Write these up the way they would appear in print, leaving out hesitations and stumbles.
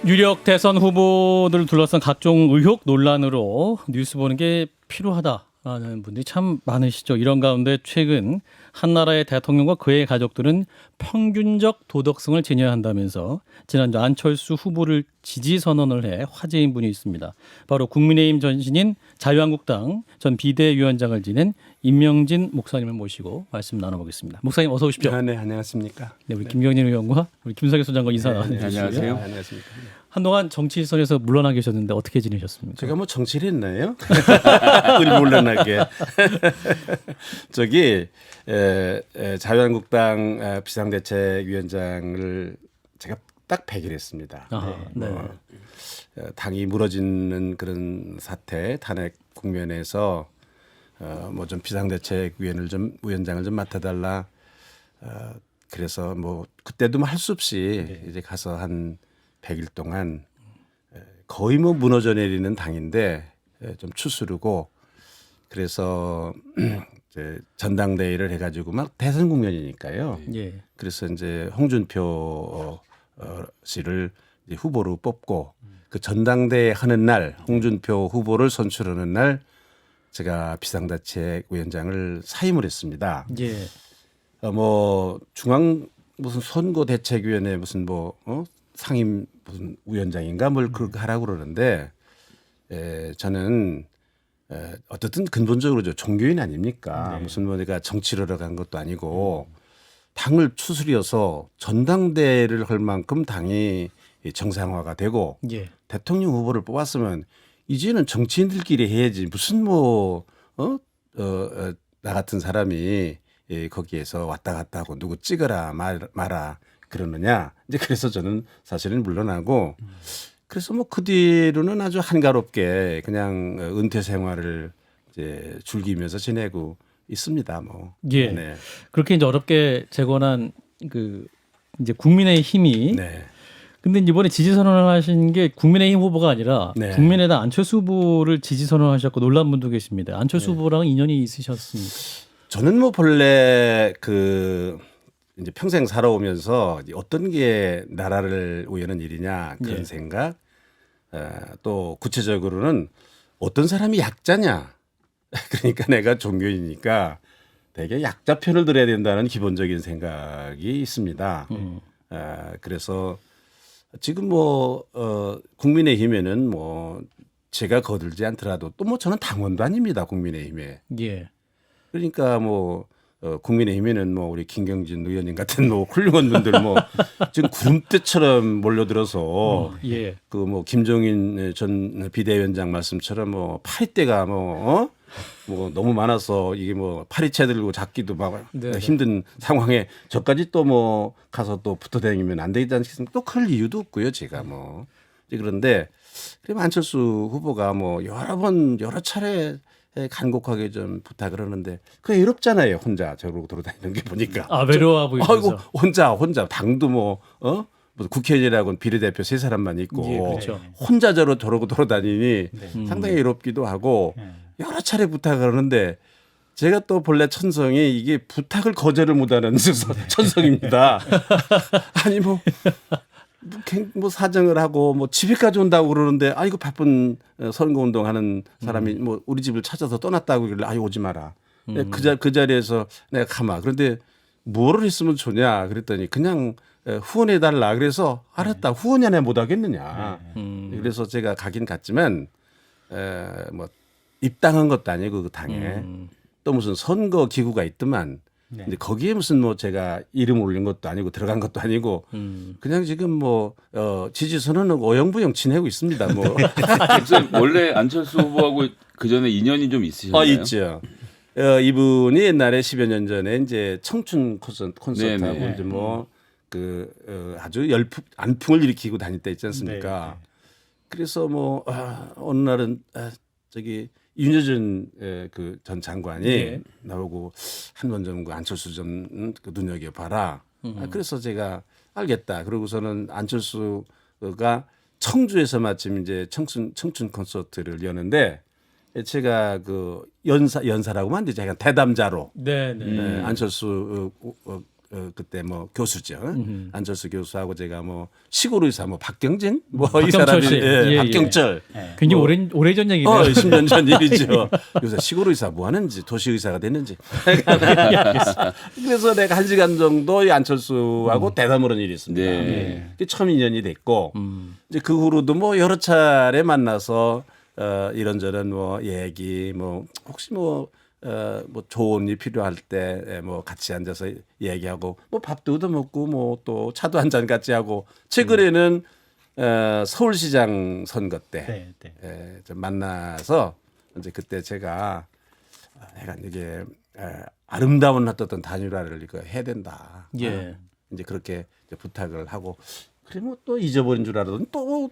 유력 대선 후보들을 둘러싼 각종 의혹 논란으로 뉴스 보는 게 필요하다라는 분들이 참 많으시죠. 이런 가운데 최근 한 나라의 대통령과 그의 가족들은 평균적 도덕성을 지녀야 한다면서 지난주 안철수 후보를 지지 선언을 해 화제인 분이 있습니다. 바로 국민의힘 전신인 자유한국당 전 비대위원장을 지낸 임명진 목사님을 모시고 말씀 나눠보겠습니다. 목사님 어서 오십시오. 네, 안녕하십니까. 네, 우리 김경진 의원과 우리 김석일 소장과 인사 나눠주시고요. 안녕하세요. 안녕하십니까. 한동안 정치선에서 물러나 계셨는데 어떻게 지내셨습니까? 제가 뭐 정치를 했나요? 우리 물러나게. 저기 자유한국당 비상대책위원장을 제가 딱 폐기했습니다. 네. 당이 무너지는 그런 사태, 탄핵 국면에서 뭐 좀 비상대책위원을 좀 위원장을 좀 맡아달라. 그래서 뭐 그때도 뭐 할 수 없이 이제 가서 한 100일 동안 거의 뭐 무너져 내리는 당인데 좀 추스르고 그래서 이제 전당대회를 해가지고 막 대선 국면이니까요. 예. 그래서 이제 홍준표 씨를 이제 후보로 뽑고 그 전당대회 하는 날 홍준표 후보를 선출하는 날 제가 비상대책위원장을 사임을 했습니다. 예. 뭐 중앙 무슨 선거대책위원회 무슨 뭐 상임 무슨 위원장인가 뭘 그렇게 하라고 그러는데 저는 어떻든 근본적으로 저 종교인 아닙니까? 무슨 뭐 내가 정치를 하러 간 것도 아니고 당을 추스려서 전당대회를 할 만큼 당이 정상화가 되고 예. 대통령 후보를 뽑았으면 이제는 정치인들끼리 해야지 무슨 뭐 나 같은 사람이 거기에서 왔다 갔다 하고 누구 찍어라 마라 그러느냐. 이제 그래서 저는 사실은 물러나고 그래서 뭐 그 뒤로는 아주 한가롭게 그냥 은퇴 생활을 이제 즐기면서 지내고 있습니다. 뭐. 예. 네. 그렇게 이제 어렵게 재건한 그 이제 국민의힘이 네. 근데 이번에 지지 선언을 하신 게 국민의힘 후보가 아니라 네. 국민의당 안철수 후보를 지지 선언하셨고 놀란 분도 계십니다. 안철수 후보랑 인연이 있으셨습니까? 저는 뭐 본래 그 이제 평생 살아오면서 어떤 게 나라를 위하는 일이냐 그런 예. 생각 또 구체적으로는 어떤 사람이 약자냐 그러니까 내가 종교이니까 되게 약자 편을 들어야 된다는 기본적인 생각이 있습니다. 그래서 지금 뭐 국민의힘에는 뭐 제가 거들지 않더라도 또 뭐 저는 당원도 아닙니다. 국민의힘에. 예. 그러니까 뭐 국민의힘에는 뭐 우리 김경진 의원님 같은 뭐 훌륭한 분들 뭐 지금 구름대처럼 몰려들어서 예. 그 뭐 김종인 전 비대위원장 말씀처럼 뭐 파리떼가 뭐 너무 많아서 이게 뭐 파리채 들고 잡기도 막 네네. 힘든 상황에 저까지 또 뭐 가서 또 붙어 다니면 안 되지 않겠습니까? 또 그럴 이유도 없고요, 제가 뭐. 그런데 그럼 안철수 후보가 뭐 여러 차례 간곡하게 좀 부탁을 하는데 그게 외롭잖아요. 혼자 저러고 돌아다니는 게 보니까. 아 외로워 보이면서. 아이고 혼자 당도 뭐 무슨 국회의원이라고는 비례대표 3사람만 있고 예, 그렇죠. 혼자 저러고 돌아다니니 상당히 외롭기도 하고 여러 차례 부탁을 하는데 제가 또 본래 천성이 이게 부탁을 거절을 못하는 천성입니다. 아니 뭐 사정을 하고 뭐 집에까지 온다고 그러는데 이거 바쁜 선거운동 하는 사람이 뭐 우리 집을 찾아서 떠났다고 그러길래 오지 마라. 그 자리에서 내가 가마. 그런데 뭐를 했으면 좋냐 그랬더니 그냥 후원해 달라. 그래서 알았다. 후원이 안에 못 하겠느냐. 그래서 제가 가긴 갔지만 뭐 입당한 것도 아니고 그 당에 또 무슨 선거 기구가 있더만 근데 거기에 무슨 뭐 제가 이름 올린 것도 아니고 들어간 것도 아니고 그냥 지금 뭐 지지 선언은 오영부영 지내고 있습니다. 뭐 원래 안철수 후보하고 그 전에 인연이 좀 있으셨나요? 있죠. 이분이 옛날에 10여 년 전에 이제 청춘 콘서트하고 이제 뭐 그 아주 안풍을 일으키고 다닐 때 있지 않습니까? 그래서 뭐 어느 날은 저기 윤여준 그 전 장관이 나오고 한 번 좀 그 안철수 좀 눈여겨 봐라. 그래서 제가 알겠다. 그러고서는 안철수가 청주에서 마침 이제 청춘 콘서트를 여는데 제가 그 연사라고만 이제 제가 대담자로 네네. 안철수 그때 뭐 교수죠. 안철수 교수하고 제가 뭐 시골의사 뭐 박경진 뭐 이 박경철 사람이 씨. 예, 박경철 굉장히 오래전 얘기네요. 10년 전 일이죠. 요새 시골의사 뭐 하는지 도시의사가 됐는지. 그래서 내가 1시간 정도 이 안철수하고 대담을 한 일이 있습니다. 네. 그게 처음 인연이 됐고 이제 그 후로도 뭐 여러 차례 만나서 이런저런 뭐 얘기 뭐 혹시 뭐 조언이 필요할 때 뭐 같이 앉아서 얘기하고 뭐 밥도 얻어 먹고 뭐 또 차도 한 잔 같이 하고 최근에는 서울시장 선거 때 좀 만나서 이제 그때 제가 내가 이게 아름다운 어떤 단일화를 이거 해야 된다. 예. 이제 그렇게 이제 부탁을 하고 그래 뭐 또 잊어버린 줄 알았더니 또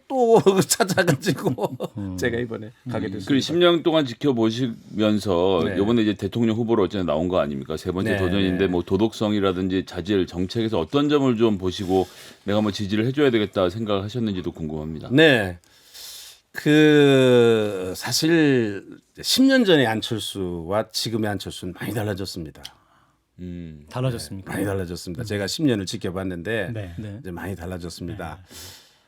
찾아가지고 제가 이번에 가게 됐습니다. 그 10년 동안 지켜보시면서 네. 이번에 이제 대통령 후보로 어쨌든 나온 거 아닙니까? 세 번째 네, 도전인데 네. 뭐 도덕성이라든지 자질, 정책에서 어떤 점을 좀 보시고 내가 뭐 지지를 해줘야 되겠다 생각하셨는지도 궁금합니다. 네. 그 사실 10년 전에 안철수와 지금의 안철수는 많이 달라졌습니다. 달라졌습니까? 많이 달라졌습니다. 제가 10년을 지켜봤는데 네. 이제 많이 달라졌습니다.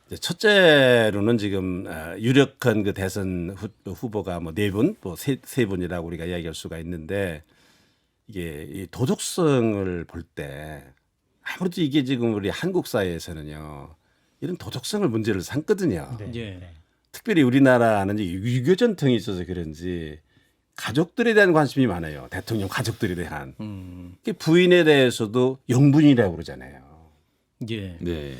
이제 첫째로는 지금 유력한 그 대선 후보가 뭐 네 분, 뭐 세 분이라고 우리가 이야기할 수가 있는데 이게 이 도덕성을 볼 때 아무래도 이게 지금 우리 한국 사회에서는요 이런 도덕성을 문제를 삼거든요. 예. 특별히 우리나라는 이제 유교 전통이 있어서 그런지 가족들에 대한 관심이 많아요. 대통령 가족들에 대한. 부인에 대해서도 영분이라고 그러잖아요. 예. 네.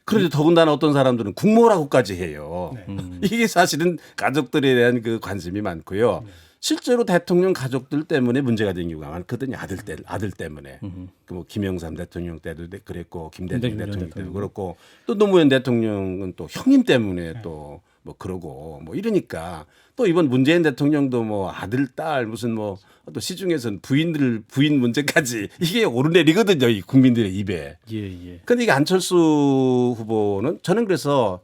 그런데 더군다나 어떤 사람들은 국모라고까지 해요. 이게 사실은 가족들에 대한 그 관심이 많고요. 실제로 대통령 가족들 때문에 문제가 된 경우가 많거든요. 아들 때문에. 그 뭐 김영삼 대통령 때도 그랬고 김대중 대통령 때도 그렇고 또 노무현 대통령은 또 형님 때문에 또 뭐 그러고 뭐 이러니까 또 이번 문재인 대통령도 뭐 아들 딸 무슨 뭐 또 시중에서는 부인 문제까지 이게 오르내리거든요. 이 국민들의 입에. 예. 근데 이게 안철수 후보는 저는 그래서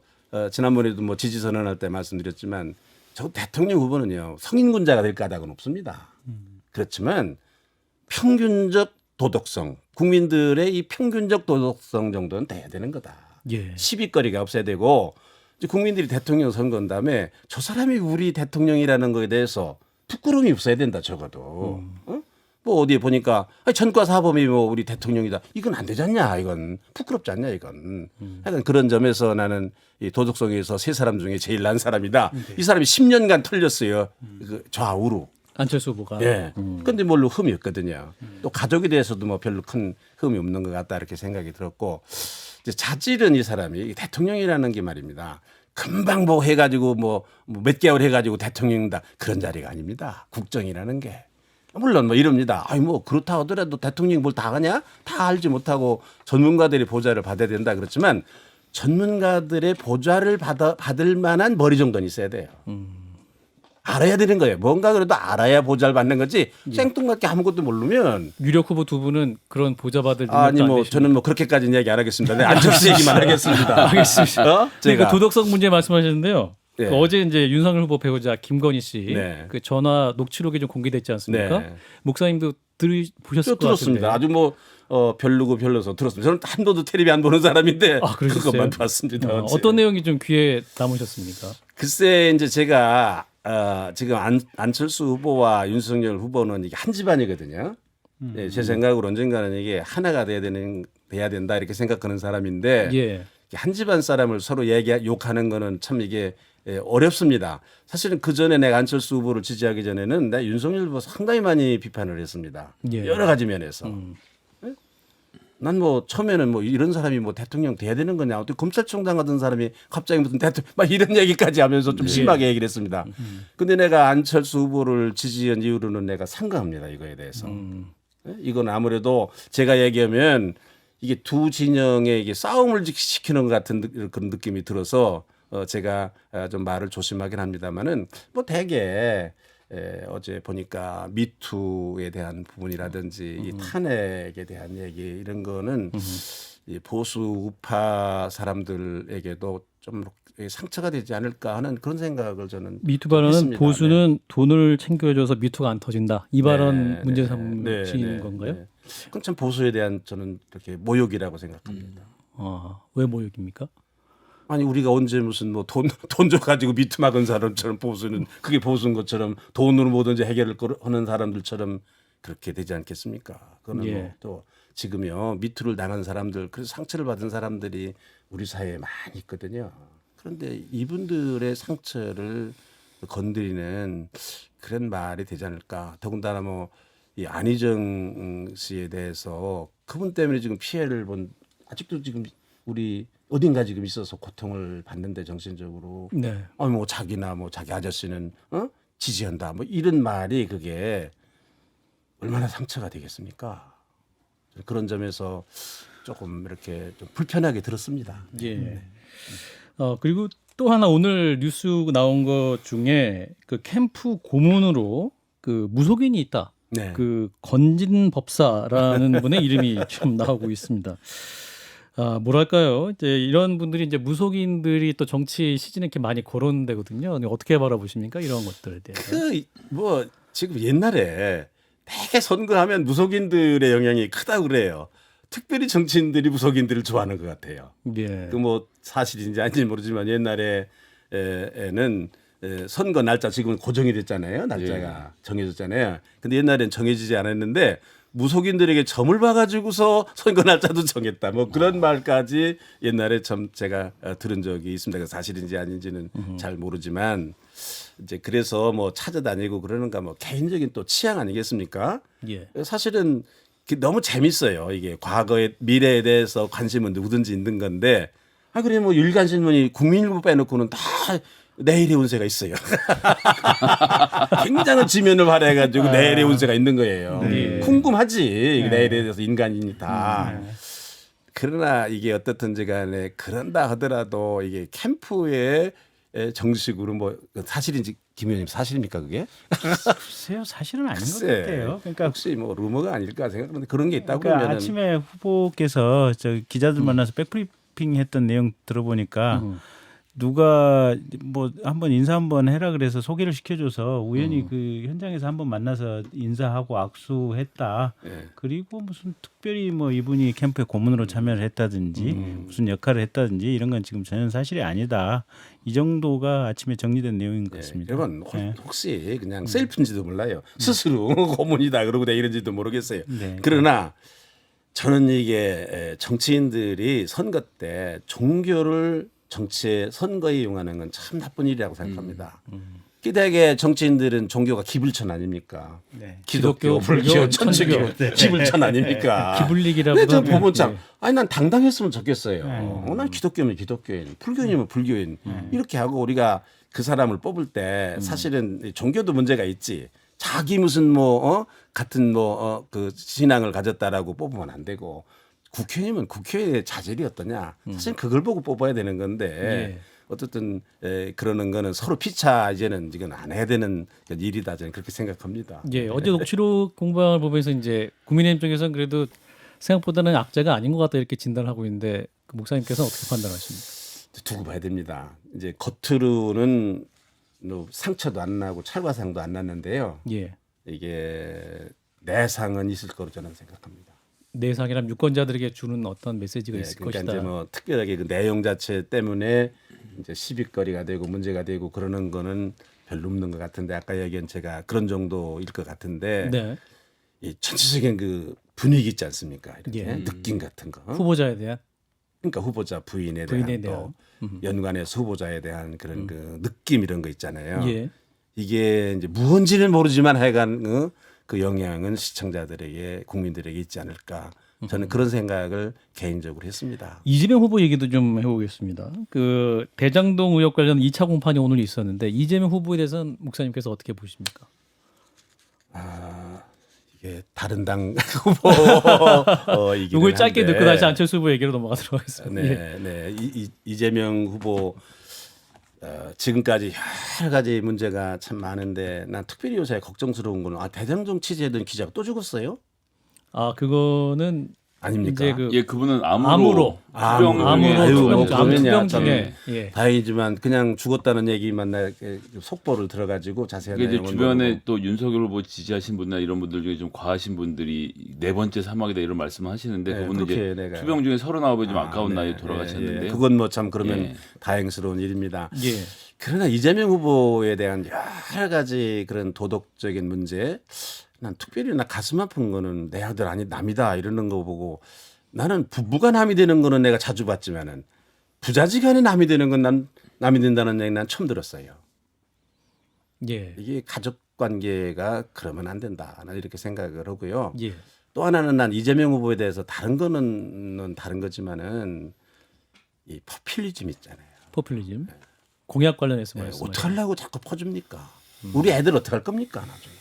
지난번에도 뭐 지지 선언할 때 말씀드렸지만 저 대통령 후보는요 성인군자가 될 까닭은 없습니다. 그렇지만 평균적 도덕성, 국민들의 이 평균적 도덕성 정도는 돼야 되는 거다. 예. 시비거리가 없어야 되고 이제 국민들이 대통령 선거한 다음에 저 사람이 우리 대통령이라는 거에 대해서 부끄러움이 없어야 된다 적어도. 어? 뭐 어디에 보니까 전과 사범이 뭐 우리 대통령이다. 이건 안 되지 않냐 이건 부끄럽지 않냐 이건. 하여간 그런 점에서 나는 이 도덕성에서 세 사람 중에 제일 난 사람이다. 이 사람이 10년간 털렸어요. 그 좌우로. 안철수 후보가. 예. 근데 뭘로 흠이 없거든요. 또 가족에 대해서도 뭐 별로 큰 흠이 없는 것 같다 이렇게 생각이 들었고 이제 자질은 이 사람이 대통령이라는 게 말입니다. 금방 뭐 해가지고 뭐 몇 개월 해가지고 대통령이다 그런 자리가 아닙니다. 국정이라는 게. 물론 뭐 이럽니다. 아니 뭐 그렇다 하더라도 대통령이 뭘 다 하냐? 다 알지 못하고 전문가들이 보좌를 받아야 된다 그렇지만 전문가들의 보좌를 받을 만한 머리 정도는 있어야 돼요. 알아야 되는 거예요. 뭔가 그래도 알아야 보좌를 받는 거지 생뚱맞게 아무것도 모르면 유력 후보 두 분은 그런 보좌 받을 능력도 아니 안 뭐 되시고. 저는 뭐 그렇게까지는 이야기 안 하겠습니다. 네, 안철수 얘기만 하겠습니다. 알겠습니다. 제가 그러니까 도덕성 문제 말씀하셨는데요. 네. 그 어제 이제 윤석열 후보 배우자 김건희 씨 네. 그 전화 녹취록이 좀 공개됐지 않습니까? 네. 목사님도 보셨을 저 것 들었습니다. 같은데. 아주 뭐 별로고 별로서 들었습니다. 저는 한 번도 텔레비 안 보는 사람인데 아, 그러셨어요? 그것만 봤습니다. 어제. 어떤 내용이 좀 귀에 남으셨습니까? 글쎄 이제 제가 지금 안철수 후보와 윤석열 후보는 이게 한 집안이거든요. 예, 제 생각으로 언젠가는 이게 하나가 돼야 된다 이렇게 생각하는 사람인데 예. 한 집안 사람을 서로 욕하는 거는 참 이게 어렵습니다. 사실은 그 전에 내가 안철수 후보를 지지하기 전에는 내가 윤석열 후보 상당히 많이 비판을 했습니다. 예. 여러 가지 면에서. 난 뭐 처음에는 뭐 이런 사람이 뭐 대통령 돼야 되는 거냐, 어떻게 검찰총장 같은 사람이 갑자기 무슨 대통령 막 이런 얘기까지 하면서 좀 심하게 얘기를 했습니다. 근데 내가 안철수 후보를 지지한 이유로는 내가 상가합니다 이거에 대해서. 이건 아무래도 제가 얘기하면 이게 두 진영의 이게 싸움을 시키는 것 같은 그런 느낌이 들어서 제가 좀 말을 조심하긴 합니다만은 뭐 대개 어제 보니까 미투에 대한 부분이라든지 이 탄핵에 대한 얘기 이런 거는 이 보수 우파 사람들에게도 좀 상처가 되지 않을까 하는 그런 생각을 저는 미투 발언은 했습니다. 보수는 돈을 챙겨줘서 미투가 안 터진다. 이 발언 문제 네, 삼으시는 네, 건가요? 네. 그건 참 보수에 대한 저는 그렇게 모욕이라고 생각합니다. 왜 모욕입니까? 아니 우리가 언제 무슨 뭐 돈 줘가지고 미투 막은 사람처럼 보수는 그게 보수인 것처럼 돈으로 뭐든지 해결을 하는 사람들처럼 그렇게 되지 않겠습니까? 그거는 예. 뭐또 지금요 미투를 당한 사람들 그래서 상처를 받은 사람들이 우리 사회에 많이 있거든요. 그런데 이분들의 상처를 건드리는 그런 말이 되지 않을까? 더군다나 뭐 이 안희정 씨에 대해서 그분 때문에 지금 피해를 본 아직도 지금 우리 어딘가 지금 있어서 고통을 받는데 정신적으로 네. 뭐 자기나 뭐 자기 아저씨는 지지한다 뭐 이런 말이 그게 얼마나 상처가 되겠습니까? 그런 점에서 조금 이렇게 좀 불편하게 들었습니다. 예. 그리고 또 하나 오늘 뉴스 나온 것 중에 그 캠프 고문으로 그 무속인이 있다. 네. 그 건진 법사라는 분의 이름이 좀 나오고 있습니다. 뭐랄까요? 이제 이런 분들이 이제 무속인들이 또 정치 시즌에 이렇게 많이 거론되거든요. 어떻게 바라보십니까? 이런 것들에 대해서. 그 뭐 지금 옛날에 되게 선거하면 무속인들의 영향이 크다고 그래요. 특별히 정치인들이 무속인들을 좋아하는 것 같아요. 예. 그 뭐 사실인지 아닌지 모르지만 옛날에는 선거 날짜 지금은 고정이 됐잖아요. 날짜가 정해졌잖아요. 근데 옛날엔 정해지지 않았는데 무속인들에게 점을 봐가지고서 선거 날짜도 정했다. 뭐 그런 말까지 옛날에 참 제가 들은 적이 있습니다. 사실인지 아닌지는 잘 모르지만 이제 그래서 뭐 찾아다니고 그러는가 뭐 개인적인 또 취향 아니겠습니까? 예. 사실은 너무 재밌어요. 이게 과거의 미래에 대해서 관심은 누구든지 있는 건데 그래 뭐 일간신문이 국민일보 빼놓고는 다 내일의 운세가 있어요. 굉장한 지면을 발휘해가지고 내일의 운세가 있는 거예요. 네. 궁금하지 내일에 대해서 인간이니 다. 그러나 이게 어떻든지 간에 그런다 하더라도 이게 캠프의 정식으로 뭐 사실인지 김 의원님 사실입니까 그게? 글쎄요, 사실은 아닌 것 같아요. 그러니까 혹시 뭐 루머가 아닐까 생각하는데 그런 게 있다고 그러니까 그러면 아침에 후보께서 저 기자들 만나서 백브리핑 했던 내용 들어보니까 누가 뭐 한번 인사 한번 해라 그래서 소개를 시켜줘서 우연히 그 현장에서 한번 만나서 인사하고 악수했다. 예. 그리고 무슨 특별히 뭐 이분이 캠프에 고문으로 참여를 했다든지 무슨 역할을 했다든지 이런 건 지금 전혀 사실이 아니다. 이 정도가 아침에 정리된 내용인 것 같습니다. 여러분 네. 혹시 그냥 셀프인지도 몰라요. 스스로 고문이다 그러고 내이런지도 모르겠어요. 네. 그러나 저는 이게 정치인들이 선거 때 종교를 정치에 선거에 이용하는 건 참 나쁜 일이라고 생각합니다. 기대게 정치인들은 종교가 기불천 아닙니까? 네. 기독교, 불교, 불교, 천주교, 천주교. 기불천 아닙니까? 기불리기라고 근데 저 하면, 보면 참 예. 아니 난 당당했으면 좋겠어요. 난 기독교면 기독교인, 불교인이면 불교인 이렇게 하고 우리가 그 사람을 뽑을 때 사실은 종교도 문제가 있지. 자기 무슨 같은 그 신앙을 가졌다라고 뽑으면 안 되고 국회의원이면 국회의 자질이 어떠냐. 사실 그걸 보고 뽑아야 되는 건데 예. 어쨌든 그러는 거는 서로 피차 이제는 이건 안 해야 되는 일이다 저는 그렇게 생각합니다. 예, 어제 녹취록 공방을 보면서 이제 국민의힘 쪽에서는 그래도 생각보다는 악재가 아닌 것 같다 이렇게 진단하고 있는데 그 목사님께서는 어떻게 판단하십니까? 두고 봐야 됩니다. 이제 겉으로는 상처도 안 나고 찰과상도 안 났는데요. 예. 이게 내상은 있을 거로 저는 생각합니다. 내상이란 유권자들에게 주는 어떤 메시지가 네, 있을 그러니까 것이다. 이제 뭐 특별하게 그 내용 자체 때문에 이제 시비거리가 되고 문제가 되고 그러는 거는 별로 없는 것 같은데 아까 얘기한 제가 그런 정도일 것 같은데 네. 이 전체적인 그 분위기 있지 않습니까? 이렇게 예. 느낌 같은 거. 후보자에 대한 그러니까 후보자 부인에 부인에 대한 또 대한. 연관해서 후보자에 대한 그런 그 느낌 이런 거 있잖아요. 예. 이게 이제 무언지는 모르지만 하여간 그 영향은 시청자들에게 국민들에게 있지 않을까. 저는 그런 생각을 개인적으로 했습니다. 이재명 후보 얘기도 좀 해보겠습니다. 그 대장동 의혹 관련 2차 공판이 오늘 있었는데 이재명 후보에 대해서는 목사님께서 어떻게 보십니까? 이게 다른 당 후보 이기는 이걸 짧게 한데. 듣고 다시 안철수 후보 얘기로 넘어가도록 하겠습니다. 예. 네, 네. 이재명 후보 지금까지 여러 가지 문제가 참 많은데 난 특별히 요새 걱정스러운 거는 대장동 취재했던 기자가 또 죽었어요? 그거는 아닙니까? 이제 그 예, 그분은 암으로. 암으로 투병 암으로 중에 아유, 투병, 뭐 암 그러면야 투병 참 중에 예. 다행이지만 그냥 죽었다는 얘기만 나 속보를 들어가지고 자세한 이게 이제 내용은 주변에 모르고. 또 윤석열 후보 지지하신 분이나 이런 분들 중에 좀 과하신 분들이 네 번째 사망이다 이런 말씀을 하시는데 네, 그분은 그렇게 이제 내가 투병 중에 39이 좀 아까운 네, 나이에 예, 돌아가셨는데요. 예. 그건 뭐 참 그러면 예. 다행스러운 일입니다. 예. 그러나 이재명 후보에 대한 여러 가지 그런 도덕적인 문제, 난 특별히 나 가슴 아픈 거는 내 아들 아니 남이다 이러는 거 보고 나는 부부가 남이 되는 거는 내가 자주 봤지만은 부자지간에 남이 되는 건 난 남이 된다는 얘기 난 처음 들었어요. 예. 이게 가족 관계가 그러면 안 된다. 난 이렇게 생각을 하고요. 예. 또 하나는 난 이재명 후보에 대해서 다른 거는 다른 거지만은 이 포퓰리즘 있잖아요. 포퓰리즘. 공약 관련해서 네, 말씀하셨죠. 어떻게 하려고 자꾸 퍼줍니까? 우리 애들 어떻게 할 겁니까? 나중에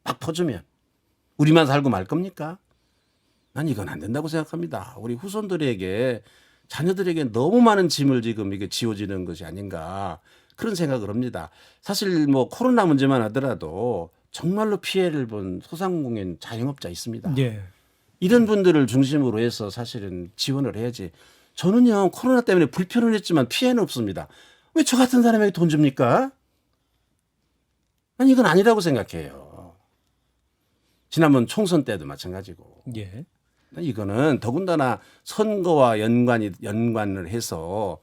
막 퍼주면 우리만 살고 말 겁니까? 난 이건 안 된다고 생각합니다. 우리 후손들에게 자녀들에게 너무 많은 짐을 지금 이게 지워지는 것이 아닌가 그런 생각을 합니다. 사실 뭐 코로나 문제만 하더라도 정말로 피해를 본 소상공인 자영업자 있습니다. 예. 이런 분들을 중심으로 해서 사실은 지원을 해야지. 저는요 코로나 때문에 불편은 했지만 피해는 없습니다. 왜 저 같은 사람에게 돈 줍니까? 난 이건 아니라고 생각해요. 지난번 총선 때도 마찬가지고. 예. 이거는 더군다나 선거와 연관을 해서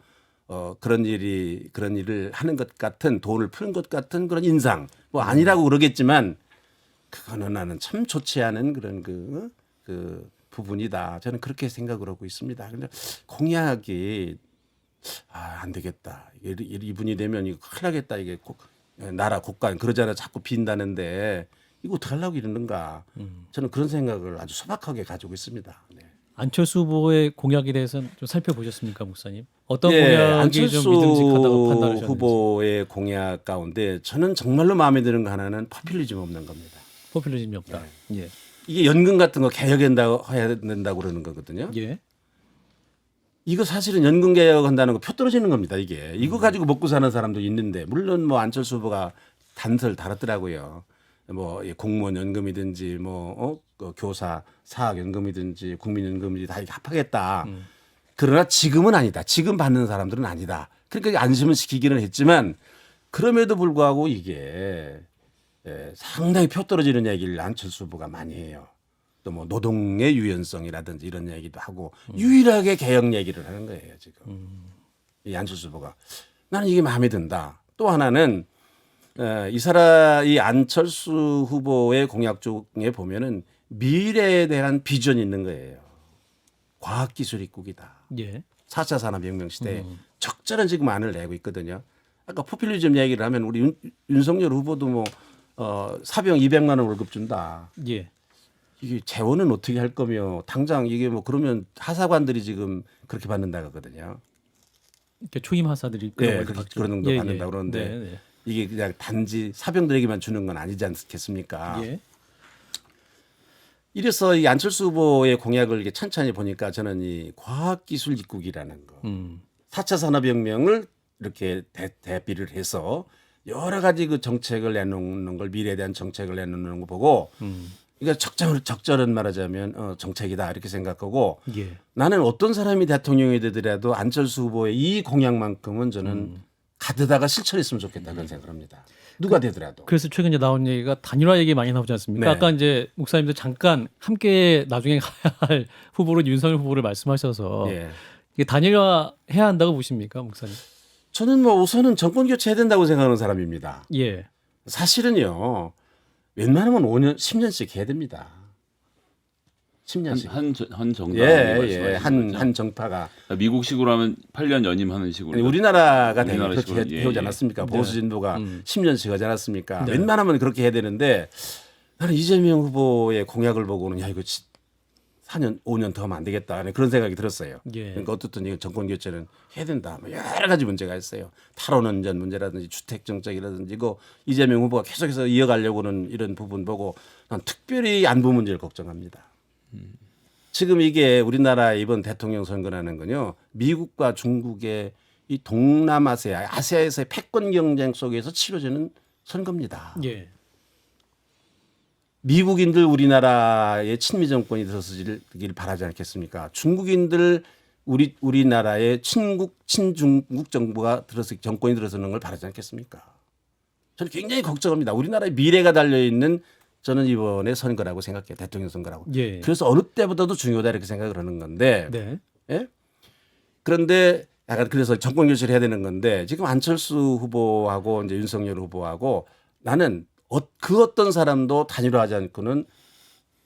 그런 일을 하는 것 같은 돈을 푸는 것 같은 그런 인상 뭐 아니라고 그러겠지만 그거는 나는 참 좋지 않은 그런 그 부분이다. 저는 그렇게 생각을 하고 있습니다. 근데 공약이 안 되겠다. 이분이 되면 이거 큰일 나겠다. 이게 나라 국가 그러잖아 자꾸 빈다는데 이거 어떻게 하려고 이러는가. 저는 그런 생각을 아주 소박하게 가지고 있습니다. 네. 안철수 후보의 공약에 대해서는 좀 살펴보셨습니까, 목사님? 어떤 예, 공약이 안철수 좀 믿음직하다고 판단하셨는지. 후보의 공약 가운데 저는 정말로 마음에 드는 거 하나는 포퓰리즘 없는 겁니다. 포퓰리즘이 없다. 예. 이게 연금 같은 거 개혁해야 된다고 그러는 거거든요. 예. 이거 사실은 연금 개혁한다는 거 표 떨어지는 겁니다. 이거 가지고 먹고 사는 사람도 있는데 물론 뭐 안철수 후보가 단서를 달았더라고요. 뭐 공무원 연금이든지 그 교사 사학 연금이든지 국민연금이든지 다 이게 합하겠다. 그러나 지금은 아니다. 지금 받는 사람들은 아니다. 그러니까 안심을 시키기는 했지만 그럼에도 불구하고 이게 상당히 표 떨어지는 얘기를 안철수 후보가 많이 해요. 또 뭐 노동의 유연성이라든지 이런 얘기도 하고 유일하게 개혁 얘기를 하는 거예요 지금. 이 안철수 후보가 나는 이게 마음에 든다. 또 하나는 이 안철수 후보의 공약 중에 보면은 미래에 대한 비전이 있는 거예요. 과학기술 입국이다. 예. 4차 산업혁명 시대에 적절한 지금 안을 내고 있거든요. 아까 포퓰리즘 얘기를 하면 우리 윤석열 후보도 뭐 사병 200만 원 월급 준다. 예. 이게 재원은 어떻게 할 거며 당장 이게 뭐 그러면 하사관들이 지금 그렇게 받는다 그러거든요. 이렇게 초임 하사들이 네, 그런 정도 받는다 그러는데 네, 네. 이게 그냥 단지 사병들에게만 주는 건 아니지 않겠습니까? 예. 이래서 이 안철수 후보의 공약을 이렇게 천천히 보니까 저는 이 과학기술 입국이라는 거, 4차 산업혁명을 이렇게 대비를 해서 여러 가지 그 정책을 내놓는 걸 미래에 대한 정책을 내놓는 거 보고 이거 적절한 말하자면 정책이다 이렇게 생각하고 예. 나는 어떤 사람이 대통령이 되더라도 안철수 후보의 이 공약만큼은 저는 가드다가 실천했으면 좋겠다 그런 생각을 합니다. 누가 되더라도. 그래서 최근 이제 나온 얘기가 단일화 얘기 많이 나오지 않습니까? 네. 아까 이제 목사님도 잠깐 함께 나중에 가야 할 후보로 윤석열 후보를 말씀하셔서 예. 이게 단일화 해야 한다고 보십니까, 목사님? 저는 뭐 우선은 정권 교체해야 된다고 생각하는 사람입니다. 예. 사실은요. 웬만하면 5년, 10년씩 해야 됩니다. 10년씩. 한 정당 예. 한 정파가 미국식으로 하면 8년 연임하는 식으로. 아니, 우리나라가 되게 우리나라 그렇게 식으로, 해오지 예. 않았습니까? 네. 보수 진보가 10년씩 하지 않았습니까? 네. 웬만하면 그렇게 해야 되는데 나는 이재명 후보의 공약을 보고는 야 이거 4년, 5년 더 하면 안 되겠다. 그런 생각이 들었어요. 예. 그러니까 어떻든 이거 정권 교체는 해야 된다. 뭐 여러 가지 문제가 있어요. 탈원전 문제라든지 주택 정책이라든지 이거 이재명 후보가 계속해서 이어가려고는 이런 부분 보고 난 특별히 안보 문제를 걱정합니다. 지금 이게 우리나라 이번 대통령 선거라는 건요. 미국과 중국의 이 동남아시아, 아시아에서의 패권 경쟁 속에서 치러지는 선거입니다. 예. 미국인들 우리나라에 친미 정권이 들어서길 바라지 않겠습니까? 중국인들 우리나라에 친중국 정부가 들어서 정권이 들어서는 걸 바라지 않겠습니까? 저는 굉장히 걱정합니다. 우리나라의 미래가 달려 있는 저는 이번에 선거라고 생각해요. 대통령 선거라고. 예. 그래서 어느 때보다도 중요하다 이렇게 생각을 하는 건데. 네. 예? 그런데 약간 그래서 정권 교체를 해야 되는 건데 지금 안철수 후보하고 이제 윤석열 후보하고 나는 그 어떤 사람도 단일화하지 않고는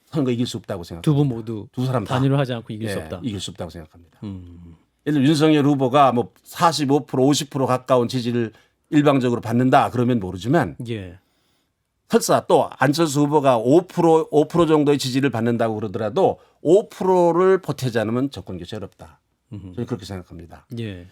선거 이길 수 없다고 생각합니다. 두 분 모두 두 사람 다. 단일화하지 않고 이길 수 예, 없다. 이길 수 없다고 생각합니다. 예를 들어 윤석열 후보가 뭐 45% 50% 가까운 지지를 일방적으로 받는다 그러면 모르지만 예. 설사 또 안철수 후보가 5% 정도의 지지를 받는다고 그러더라도 5%를 보태지 않으면 정권 교체 어렵다. 저는 그렇게 생각합니다. 예.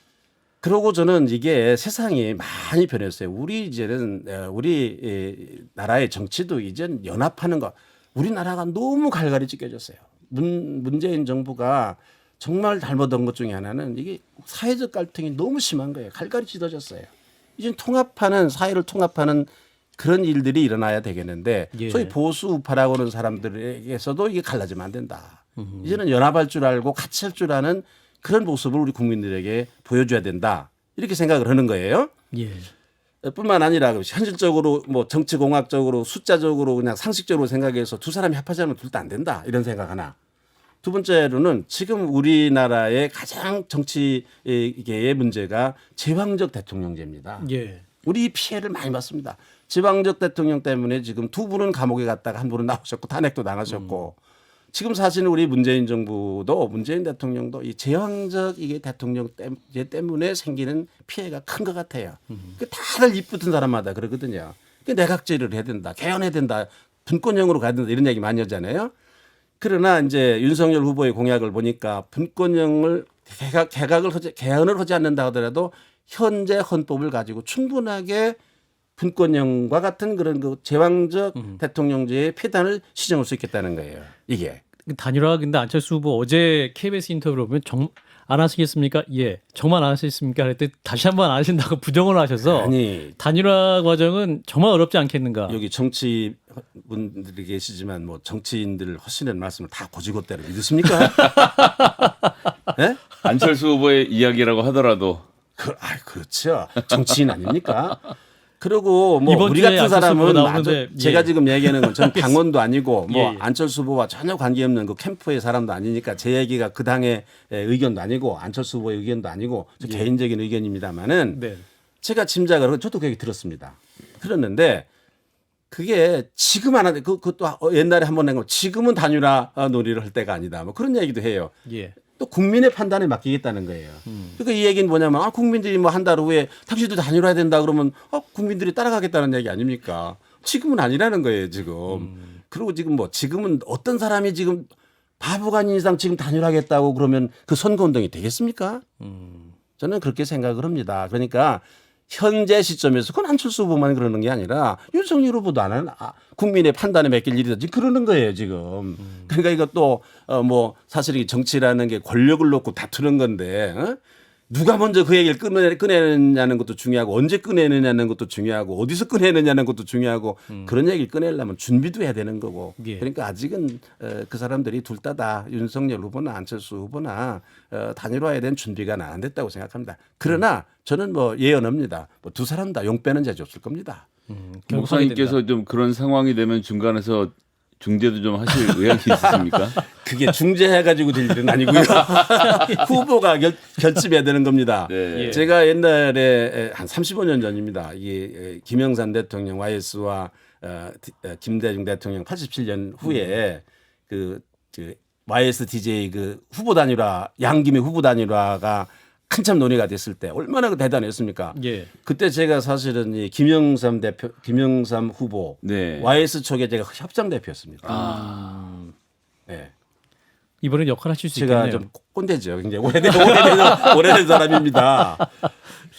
그러고 저는 이게 세상이 많이 변했어요. 우리 이제는 우리 나라의 정치도 이제는 연합하는 거. 우리나라가 너무 갈갈이 찢겨졌어요. 문재인 정부가 정말 잘못한 것 중에 하나는 이게 사회적 갈등이 너무 심한 거예요. 갈갈이 찢어졌어요. 이제 통합하는 사회를 통합하는 그런 일들이 일어나야 되겠는데 예. 소위 보수 우파라고 하는 사람들에게서도 이게 갈라지면 안 된다. 이제는 연합할 줄 알고 같이 할 줄 아는 그런 모습을 우리 국민들에게 보여줘야 된다. 이렇게 생각을 하는 거예요. 예. 뿐만 아니라 현실적으로 뭐 정치공학적으로 숫자적으로 그냥 상식적으로 생각해서 두 사람이 합하지 않으면 둘 다 안 된다. 이런 생각 하나. 두 번째로는 지금 우리나라의 가장 정치계의 문제가 제왕적 대통령제입니다. 예. 우리 피해를 많이 받습니다. 제왕적 대통령 때문에 지금 두 분은 감옥에 갔다가 한 분은 나오셨고 탄핵도 당하셨고 지금 사실은 우리 문재인 정부도 문재인 대통령도 이 제왕적 이게 대통령제 때문에 생기는 피해가 큰 것 같아요. 다들 입 붙은 사람마다 그러거든요. 내각제를 해야 된다, 개헌해야 된다, 분권형으로 가야 된다 이런 얘기 많이 하잖아요. 그러나 이제 윤석열 후보의 공약을 보니까 분권형을 개헌을 하지 않는다 하더라도 현재 헌법을 가지고 충분하게 분권형과 같은 그런 그 제왕적 대통령제의 폐단을 시정할 수 있겠다는 거예요. 이게. 단일화 근데 안철수 후보 어제 KBS 인터뷰를 보면 안 하시겠습니까? 예. 정말 안 하시겠습니까? 그랬더니 다시 한번 안 하신다고 부정을 하셔서 아니 단일화 과정은 정말 어렵지 않겠는가? 여기 정치분들이 계시지만 뭐 정치인들 하시는 말씀을 다 고지고대로 믿으십니까? 네? 안철수 후보의 이야기라고 하더라도 그렇죠. 정치인 아닙니까? 그리고 뭐 이번 우리 주에 같은 안철수 사람은 후보 나오는데, 제가 예. 지금 얘기하는 건 전 당원도 아니고 뭐 예, 예. 안철수 후보와 전혀 관계없는 그 캠프의 사람도 아니니까 제 얘기가 그 당의 의견도 아니고 안철수 후보의 의견도 아니고 저 예. 개인적인 의견입니다만은 네. 제가 짐작을 하고 저도 그 얘기 들었습니다. 들었는데 그게 지금 안 하는데 그것도 옛날에 한번 낸 거 지금은 단일화 논의를 할 때가 아니다. 뭐 그런 얘기도 해요. 예. 또 국민의 판단에 맡기겠다는 거예요. 그러니까 이 얘기는 뭐냐면 국민들이 뭐 한 달 후에 당신도 단일화해야 된다 그러면 국민들이 따라가겠다는 얘기 아닙니까? 지금은 아니라는 거예요 지금. 그리고 지금은 어떤 사람이 지금 바보가 아닌 이상 지금 단일화하겠다고 그러면 그 선거운동이 되겠습니까? 저는 그렇게 생각을 합니다. 그러니까 현재 시점에서 그건 안철수 후보만 그러는 게 아니라 윤석열 후보도 안 하는 국민의 판단에 맡길 일이다. 지금 그러는 거예요 지금. 그러니까 이것도 뭐 사실 이 정치라는 게 권력을 놓고 다투는 건데 누가 먼저 그 얘기를 꺼내느냐는 것도 중요하고 언제 꺼내느냐는 것도 중요하고 어디서 꺼내느냐는 것도 중요하고 그런 얘기를 꺼내려면 준비도 해야 되는 거고 예. 그러니까 아직은 그 사람들이 둘 다 윤석열 후보나 안철수 후보나 단일화에 대한 준비가 안 됐다고 생각합니다. 그러나 저는 뭐 예언합니다. 뭐 두 사람 다 용 빼는 자지 없을 겁니다. 목사님께서 좀 그런 상황이 되면 중간에서 중재도 좀 하실 의향이 있으십니까? 그게 중재해가지고 될 일은 아니고요. 후보가 결집해야 되는 겁니다. 네. 예. 제가 옛날에 한 35년 전입니다. 이게 김영삼 대통령 YS와 김대중 대통령 87년 후에 그 YS DJ 그 후보 단일화 양김의 후보 단일화가 한참 논의가 됐을 때 얼마나 대단했습니까? 예. 그때 제가 사실은 이 김영삼 후보 네. YS 쪽에 제가 협상 대표였습니다. 네. 이번엔 역할 하실 수 제가 있겠네요. 좀 꼰대죠. 굉장히 오래된 사람입니다.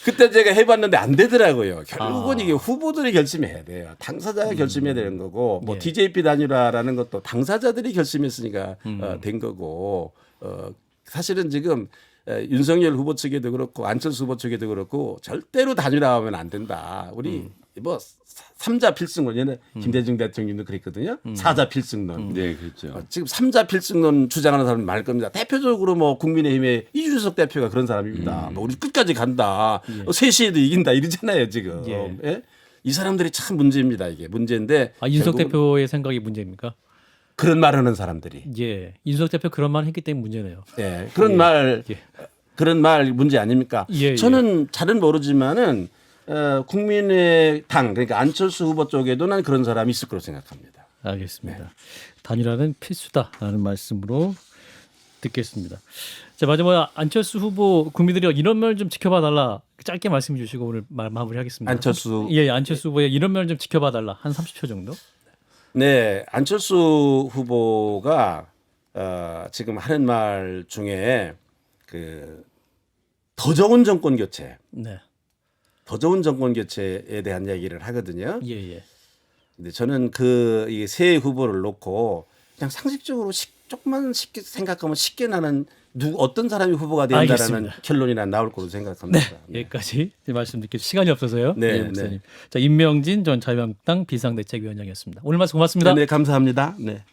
그때 제가 해봤는데 안 되더라고요. 결국은 이게 후보들이 결심해야 돼요. 당사자가 결심해야 되는 거고, 뭐 예. DJP 단일화라는 것도 당사자들이 결심했으니까 된 거고, 사실은 지금 윤석열 후보 측에도 그렇고 안철수 후보 측에도 그렇고 절대로 단일화하면 안 된다. 우리 뭐 삼자 필승론 얘는 김대중 대통령도 그랬거든요. 사자 필승론. 네, 그렇죠. 지금 삼자 필승론 주장하는 사람이 많을 겁니다. 대표적으로 뭐 국민의힘의 이준석 대표가 그런 사람입니다. 뭐 우리 끝까지 간다. 3시에도 이긴다 이러잖아요 지금. 예. 예? 이 사람들이 참 문제입니다. 이게 문제인데. 이준석 결국은 대표의 생각이 문제입니까? 그런 말하는 사람들이. 예, 이준석 대표 그런 말 했기 때문에 문제네요. 예. 그런 말 예. 그런 말 문제 아닙니까? 예, 저는 잘은 모르지만은 국민의당 그러니까 안철수 후보 쪽에도 난 그런 사람이 있을 거로 생각합니다. 알겠습니다. 단일화는 필수다라는 말씀으로 듣겠습니다. 자, 마지막에 안철수 후보 국민들이 이런 면 좀 지켜봐 달라 짧게 말씀해 주시고 오늘 마무리하겠습니다. 안철수 안철수 후보의 이런 면 좀 지켜봐 달라 한 30초 정도. 네, 안철수 후보가 지금 하는 말 중에 더 좋은 정권 교체, 네. 더 좋은 정권 교체에 대한 얘기를 하거든요. 예. 근데 저는 이 세 후보를 놓고 그냥 상식적으로 조금만 쉽게 생각하면 쉽게 나는 어떤 사람이 후보가 된다라는 알겠습니다. 결론이 나올 거로 생각합니다. 네. 여기까지 말씀 듣기 시간이 없어서요. 네, 목사님. 네. 자, 임명진 전 자유한국당 비상대책위원장이었습니다. 오늘 말씀 고맙습니다. 네, 감사합니다. 네.